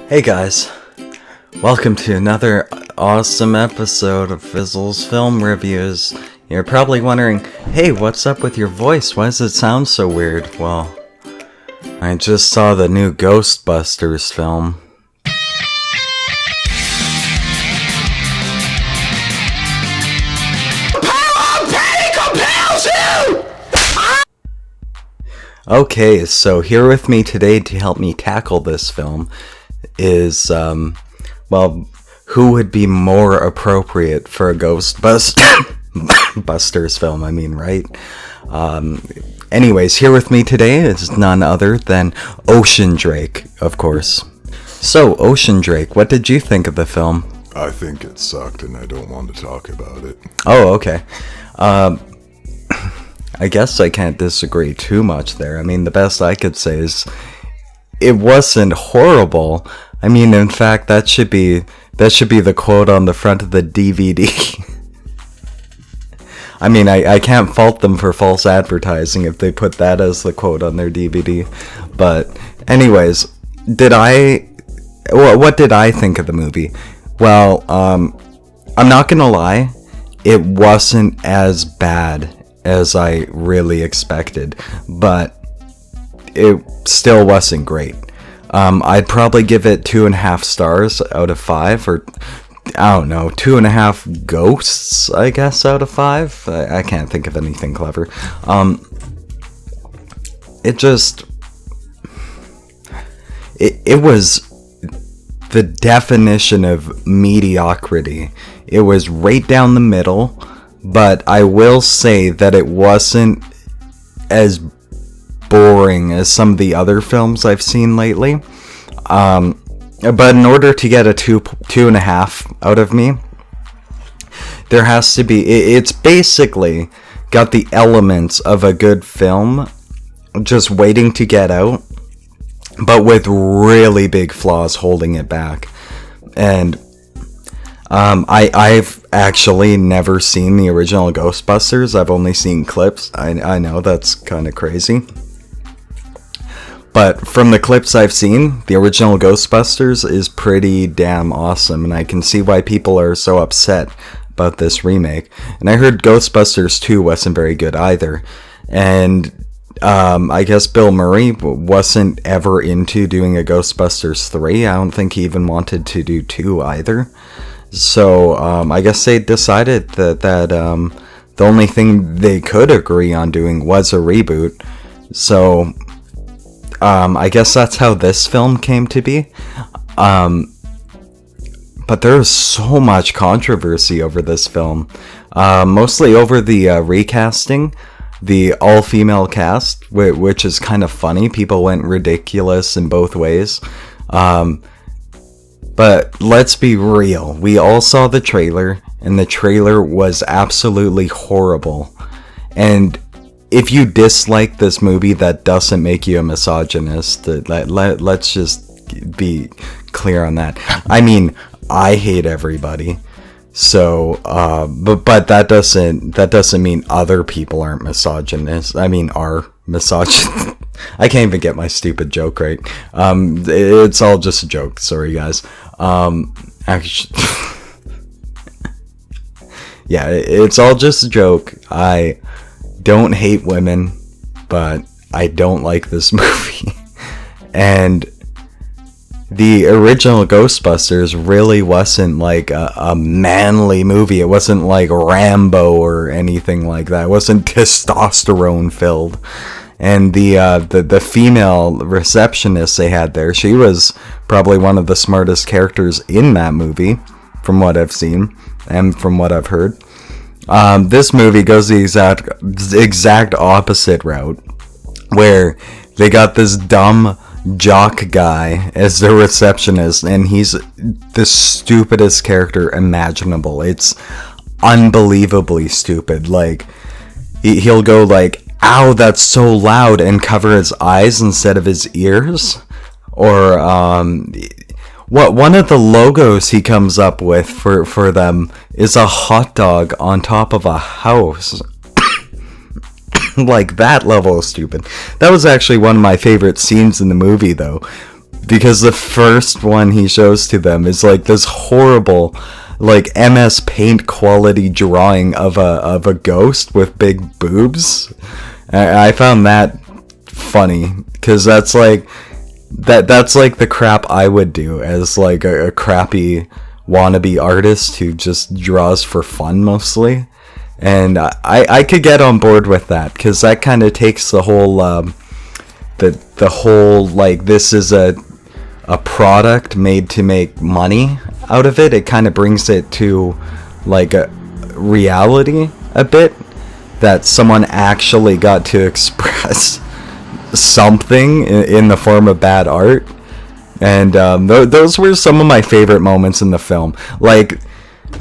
Hey guys, welcome to another awesome episode of Fizzle's Film Reviews. You're probably wondering, hey, what's up with your voice? Why does it sound so weird? Well, I just saw the new Ghostbusters film. Okay, so here with me today to help me tackle this film is, who would be more appropriate for a Ghostbusters film, right? Anyways, here with me today is none other than Ocean Drake, of course. So, Ocean Drake, what did you think of the film? I think it sucked and I don't want to talk about it. Oh, okay. I guess I can't disagree too much there. The best I could say is it wasn't horrible. In fact, that should be the quote on the front of the DVD. I can't fault them for false advertising if they put that as the quote on their DVD. But anyways, what did I think of the movie? Well, I'm not gonna lie, it wasn't as bad as I really expected, but it still wasn't great. I'd probably give it 2.5 stars out of 5, or I don't know, 2.5 ghosts, I guess, out of 5. I can't think of anything clever. It was the definition of mediocrity. It was right down the middle. But I will say that it wasn't as boring as some of the other films I've seen lately. But in order to get a 2.5 out of me, there has to be... It's basically got the elements of a good film just waiting to get out, but with really big flaws holding it back. And... I've actually never seen the original Ghostbusters. I've only seen clips. I know that's kind of crazy. But from the clips I've seen, the original Ghostbusters is pretty damn awesome. And I can see why people are so upset about this remake. And I heard Ghostbusters 2 wasn't very good either. And I guess Bill Murray wasn't ever into doing a Ghostbusters 3. I don't think he even wanted to do 2 either. So, I guess they decided that the only thing they could agree on doing was a reboot. So, I guess that's how this film came to be. But there's so much controversy over this film. Mostly over the recasting, the all-female cast, which is kind of funny. People went ridiculous in both ways. But let's be real, we all saw the trailer, and the trailer was absolutely horrible. And if you dislike this movie, that doesn't make you a misogynist. Let's just be clear on that. I hate everybody. So, but that doesn't mean other people aren't misogynists. Are misogynist. I can't even get my stupid joke right. It's all just a joke. Sorry, guys. Actually, yeah, it's all just a joke. I don't hate women, but I don't like this movie. And the original Ghostbusters really wasn't like a manly movie. It wasn't like Rambo or anything like that. It wasn't testosterone filled. And the female receptionist they had there, she was probably one of the smartest characters in that movie, from what I've seen and from what I've heard. This movie goes the exact opposite route, where they got this dumb jock guy as their receptionist, and he's the stupidest character imaginable. It's unbelievably stupid. Like, he'll go like, "Ow, that's so loud," and cover his eyes instead of his ears. Or one of the logos he comes up with for them is a hot dog on top of a house. Like, that level of stupid. That was actually one of my favorite scenes in the movie, though, because the first one he shows to them is like this horrible, like MS Paint quality drawing of a ghost with big boobs. I found that funny because that's like the crap I would do as like a crappy wannabe artist who just draws for fun mostly. And I could get on board with that because that kind of takes the whole the whole like this is a product made to make money out of it. It kind of brings it to like a reality a bit, that someone actually got to express something in the form of bad art. And those were some of my favorite moments in the film. Like,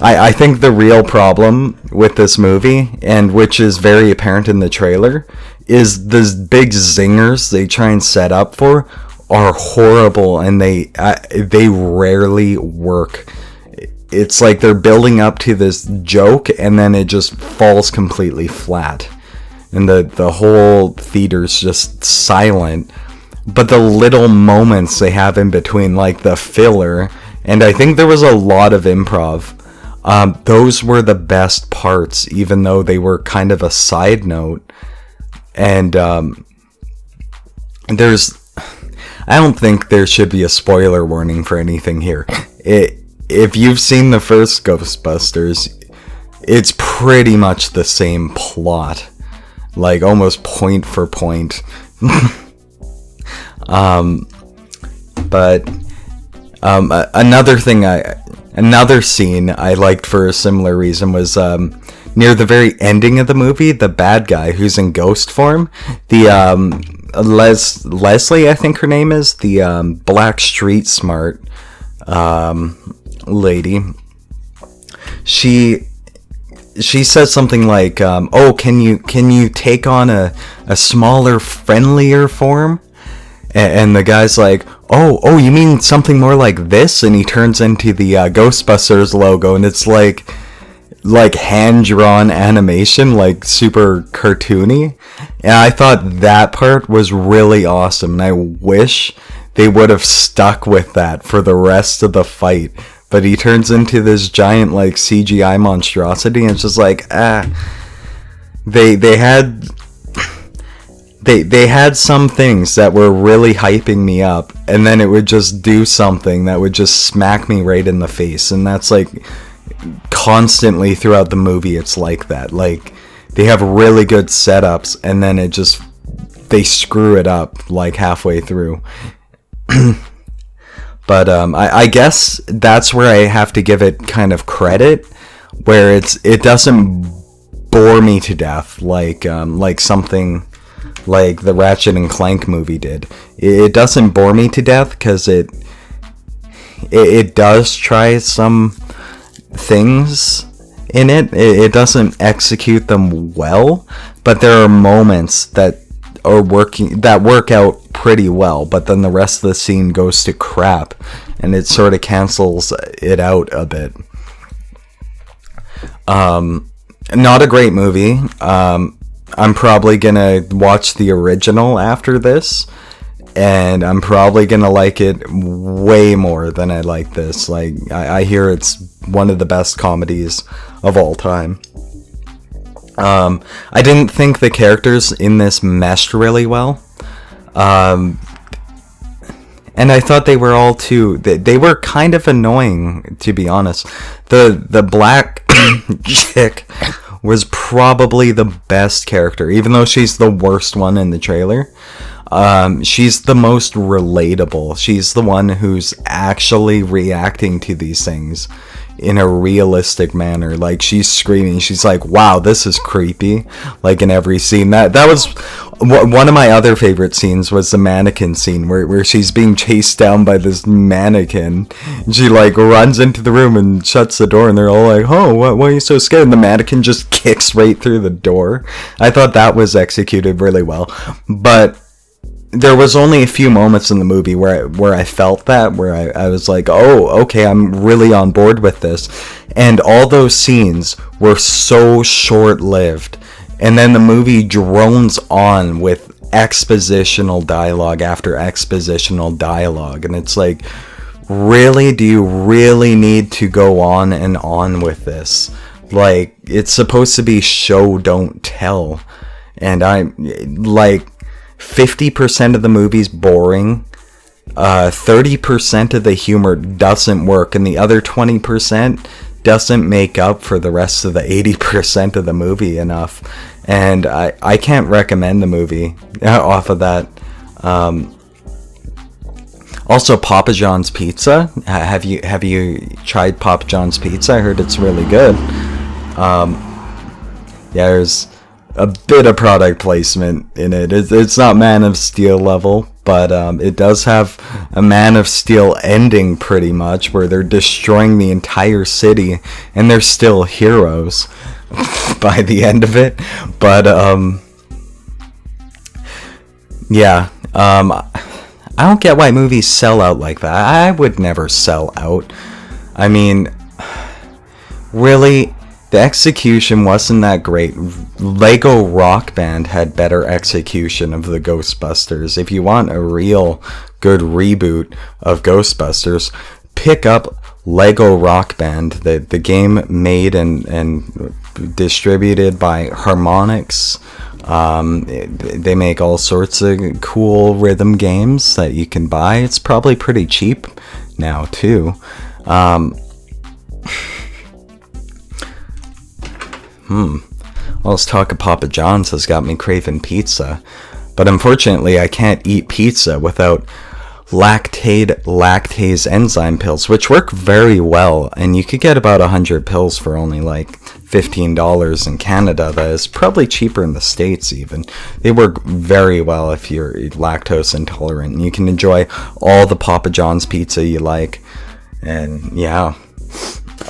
I think the real problem with this movie, and which is very apparent in the trailer, is the big zingers they try and set up for are horrible, and they rarely work. It's like they're building up to this joke, and then it just falls completely flat. And the whole theater's just silent. But the little moments they have in between, like the filler, and I think there was a lot of improv, those were the best parts, even though they were kind of a side note. And I don't think there should be a spoiler warning for anything here. If you've seen the first Ghostbusters, it's pretty much the same plot, like almost point for point. But another scene I liked for a similar reason was near the very ending of the movie, the bad guy who's in ghost form, the Leslie, I think her name is, the black street smart lady. She says something like, "Oh, can you take on a smaller, friendlier form?" And the guy's like, "Oh, you mean something more like this?" And he turns into the Ghostbusters logo, and it's like hand-drawn animation, like super cartoony. And I thought that part was really awesome, and I wish they would have stuck with that for the rest of the fight. But he turns into this giant, like, CGI monstrosity, and it's just like, They had some things that were really hyping me up, and then it would just do something that would just smack me right in the face. And that's like constantly throughout the movie, it's like that. Like, they have really good setups, and then they screw it up like halfway through. But I guess that's where I have to give it kind of credit, where it doesn't bore me to death like something like the Ratchet and Clank movie did. It doesn't bore me to death because it does try some things in it. It doesn't execute them well, but there are moments that work out pretty well, but then the rest of the scene goes to crap, and it sort of cancels it out a bit. Not a great movie. I'm probably gonna watch the original after this, and I'm probably gonna like it way more than I like this. Like, I hear it's one of the best comedies of all time. I didn't think the characters in this meshed really well. And I thought they were all they were kind of annoying, to be honest. The black chick was probably the best character, even though she's the worst one in the trailer. She's the most relatable. She's the one who's actually reacting to these things in a realistic manner. Like, she's screaming, she's like, "Wow, this is creepy," like in every scene. That was one of my other favorite scenes, was the mannequin scene where she's being chased down by this mannequin. She like runs into the room and shuts the door, and they're all like, "Oh, why are you so scared?" And the mannequin just kicks right through the door. I thought that was executed really well. But there was only a few moments in the movie where I felt that, where I was like, "Oh, okay, I'm really on board with this." And all those scenes were so short-lived. And then the movie drones on with expositional dialogue after expositional dialogue, and it's like, really, do you really need to go on and on with this? Like, it's supposed to be show don't tell, and I'm like, 50% of the movie's boring, 30% of the humor doesn't work, and the other 20% doesn't make up for the rest of the 80% of the movie enough. And I can't recommend the movie off of that. Also, Papa John's Pizza. Have you tried Papa John's Pizza? I heard it's really good. Yeah, there's a bit of product placement in it. It's not Man of Steel level, but it does have a Man of Steel ending pretty much, where they're destroying the entire city and they're still heroes by the end of it. But yeah, I don't get why movies sell out like that. I would never sell out. I mean, really, the execution wasn't that great. Lego Rock Band had better execution of the Ghostbusters. If you want a real good reboot of Ghostbusters, pick up Lego Rock Band, the game made and distributed by Harmonix. They make all sorts of cool rhythm games that you can buy. It's probably pretty cheap now too. All this talk of Papa John's has got me craving pizza, but unfortunately I can't eat pizza without lactase enzyme pills, which work very well, and you could get about 100 pills for only like $15 in Canada. That is probably cheaper in the States even. They work very well if you're lactose intolerant, and you can enjoy all the Papa John's pizza you like. And yeah.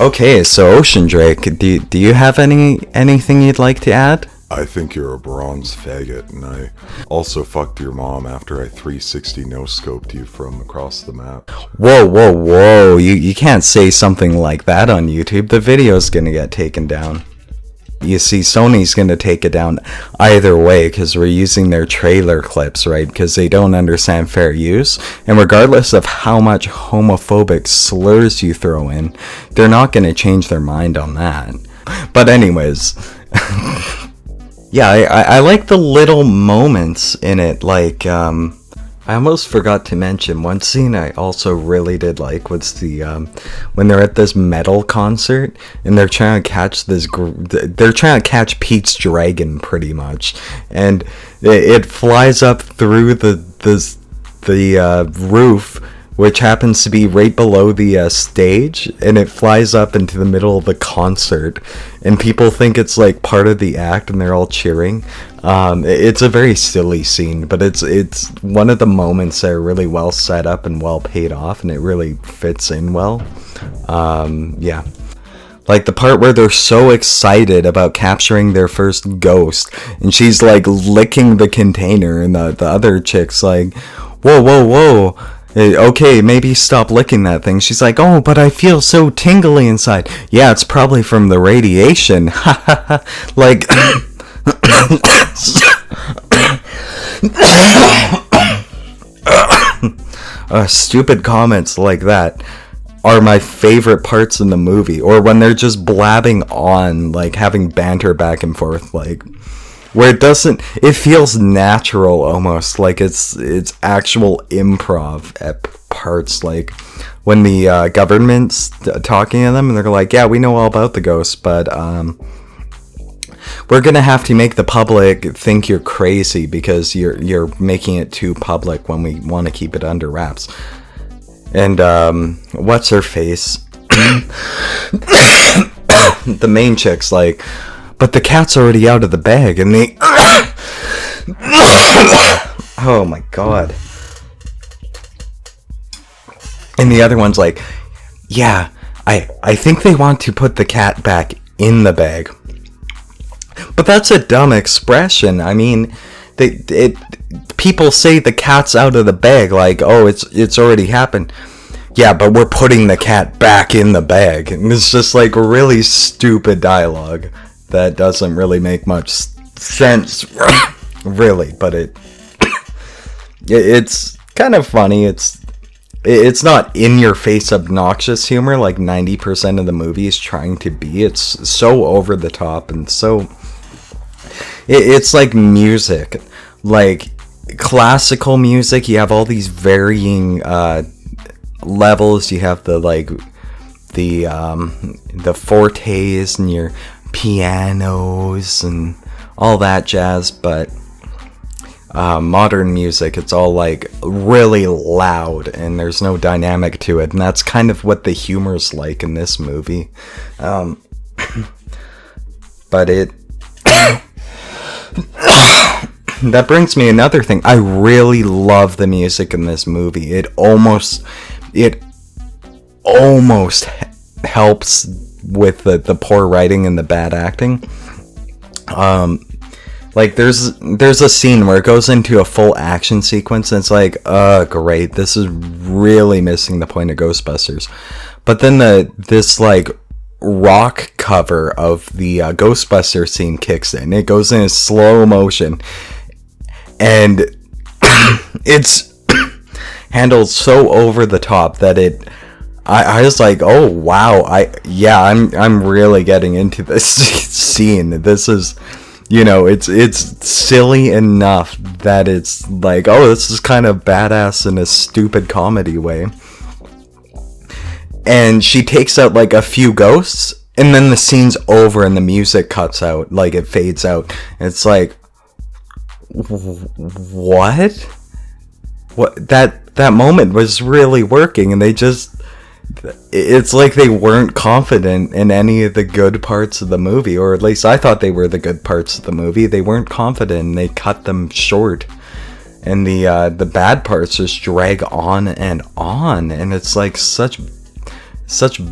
Okay, so Ocean Drake, do you have anything you'd like to add? I think you're a bronze faggot, and I also fucked your mom after I 360 no-scoped you from across the map. Whoa, you can't say something like that on YouTube. The video's gonna get taken down. You see, Sony's gonna take it down either way, because we're using their trailer clips, right? Because they don't understand fair use, and regardless of how much homophobic slurs you throw in, they're not gonna change their mind on that. But anyways... Yeah, I like the little moments in it, like, I almost forgot to mention, one scene I also really did like was the, when they're at this metal concert, and they're trying to catch they're trying to catch Pete's dragon, pretty much, and it flies up through the roof, which happens to be right below the stage, and it flies up into the middle of the concert, and people think it's like part of the act, and they're all cheering. It's a very silly scene, but it's one of the moments that are really well set up and well paid off, and it really fits in well. Yeah. Like the part where they're so excited about capturing their first ghost, and she's like licking the container, and the other chick's like, whoa. Okay, maybe stop licking that thing. She's like, oh, but I feel so tingly inside. Yeah, it's probably from the radiation. Like, stupid comments like that are my favorite parts in the movie. Or when they're just blabbing on, like having banter back and forth, like... where it feels natural almost, like it's actual improv at parts, like when the government's talking to them and they're like, yeah, we know all about the ghost, but we're gonna have to make the public think you're crazy because you're making it too public when we want to keep it under wraps. And what's her face? The main chick's like, but the cat's already out of the bag, and they... oh my god. And the other one's like, yeah, I think they want to put the cat back in the bag. But that's a dumb expression. I mean, people say the cat's out of the bag, like, oh, it's already happened. Yeah, but we're putting the cat back in the bag. And it's just like really stupid dialogue that doesn't really make much sense, really, but it it's kind of funny. It's not in your face obnoxious humor like 90% of the movie is trying to be. It's so over the top and so it's like music, like classical music. You have all these varying levels. You have the fortes and your pianos and all that jazz, but modern music, it's all like really loud and there's no dynamic to it, and that's kind of what the humor's like in this movie. But it that brings me another thing. I really love the music in this movie. It almost helps with the poor writing and the bad acting. Like there's a scene where it goes into a full action sequence and it's like, great, this is really missing the point of Ghostbusters. But then this like rock cover of the Ghostbusters scene kicks in. It goes in slow motion and it's handled so over the top that I was like, oh wow, I'm really getting into this scene. This is, it's silly enough that it's like, oh, this is kind of badass in a stupid comedy way. And she takes out like a few ghosts, and then the scene's over and the music cuts out, like it fades out. And it's like, what? That moment was really working, and it's like they weren't confident in any of the good parts of the movie, or at least I thought they were the good parts of the movie. They weren't confident, and they cut them short, and the bad parts just drag on, and it's like such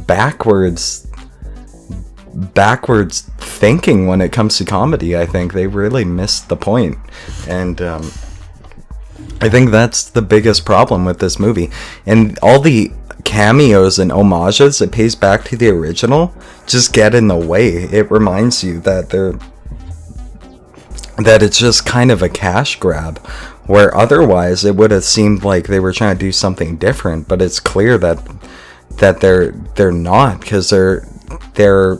backwards thinking when it comes to comedy. I think they really missed the point, and I think that's the biggest problem with this movie. And all the cameos and homages it pays back to the original just get in the way. It reminds you that it's just kind of a cash grab, where otherwise it would have seemed like they were trying to do something different. But it's clear that they're not, because they're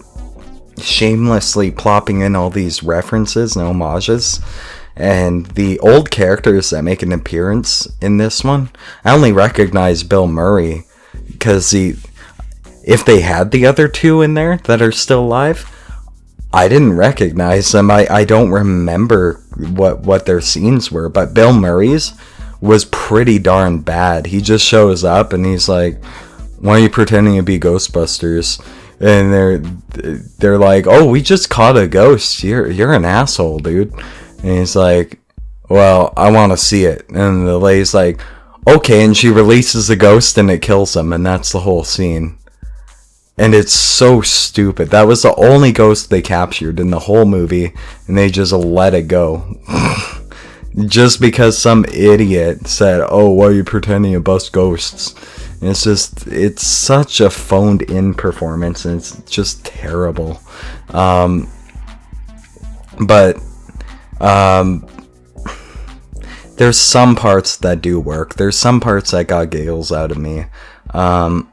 shamelessly plopping in all these references and homages. And the old characters that make an appearance in this one, I only recognize Bill Murray, because if they had the other two in there that are still alive, I didn't recognize them. I don't remember what their scenes were, but Bill Murray's was pretty darn bad. He just shows up and he's like, why are you pretending to be Ghostbusters? And they're like, oh, we just caught a ghost. You're an asshole, dude. And he's like, well, I want to see it. And the lady's like, okay, and she releases the ghost and it kills him, and that's the whole scene. And it's so stupid. That was the only ghost they captured in the whole movie, and they just let it go. Just because some idiot said, oh, why are you pretending to bust ghosts? And it's such a phoned in performance, and it's just terrible. There's some parts that do work. There's some parts that got giggles out of me. But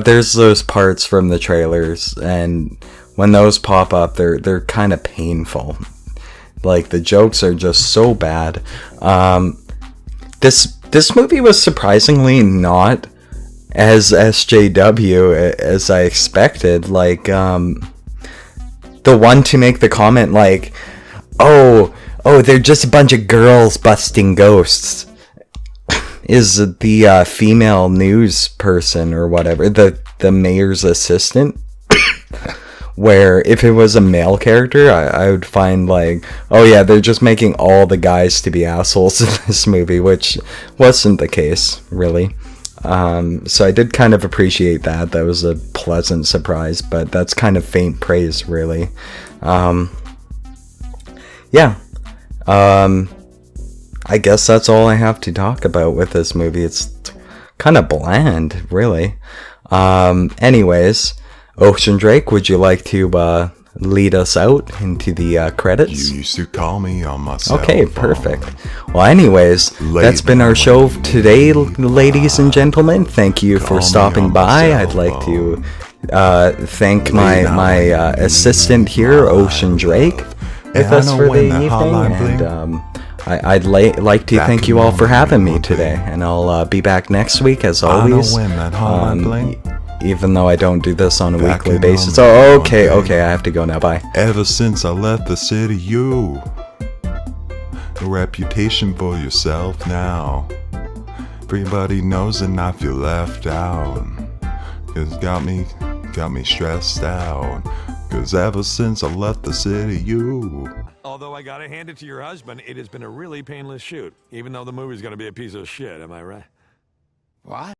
there's those parts from the trailers, and when those pop up, they're kind of painful. Like, the jokes are just so bad. This movie was surprisingly not as SJW as I expected. Like, the one to make the comment like, oh, they're just a bunch of girls busting ghosts, is the female news person or whatever, the mayor's assistant. Where if it was a male character, I would find like, oh yeah, they're just making all the guys to be assholes in this movie, which wasn't the case, really. So I did kind of appreciate that. That was a pleasant surprise, but that's kind of faint praise, really. Yeah. I guess that's all I have to talk about with this movie. It's kind of bland, really. Anyways, Ocean Drake, would you like to lead us out into the credits? You used to call me on my cell Okay, phone. perfect. Well, anyways, that's been our show today, ladies and gentlemen. Thank you for stopping by. I'd like to thank my assistant here, Ocean Drake, with us for the evening. And I'd like to thank you all for having me today. And I'll be back next week, as always. Even though I don't do this on a weekly basis. Oh, okay, I have to go now. Bye. Ever since I left the city, you a reputation for yourself now. Everybody knows and I feel left out. Cause got me stressed out. Cause ever since I left the city, you. Although I gotta hand it to your husband, it has been a really painless shoot. Even though the movie's gonna be a piece of shit, am I right? What?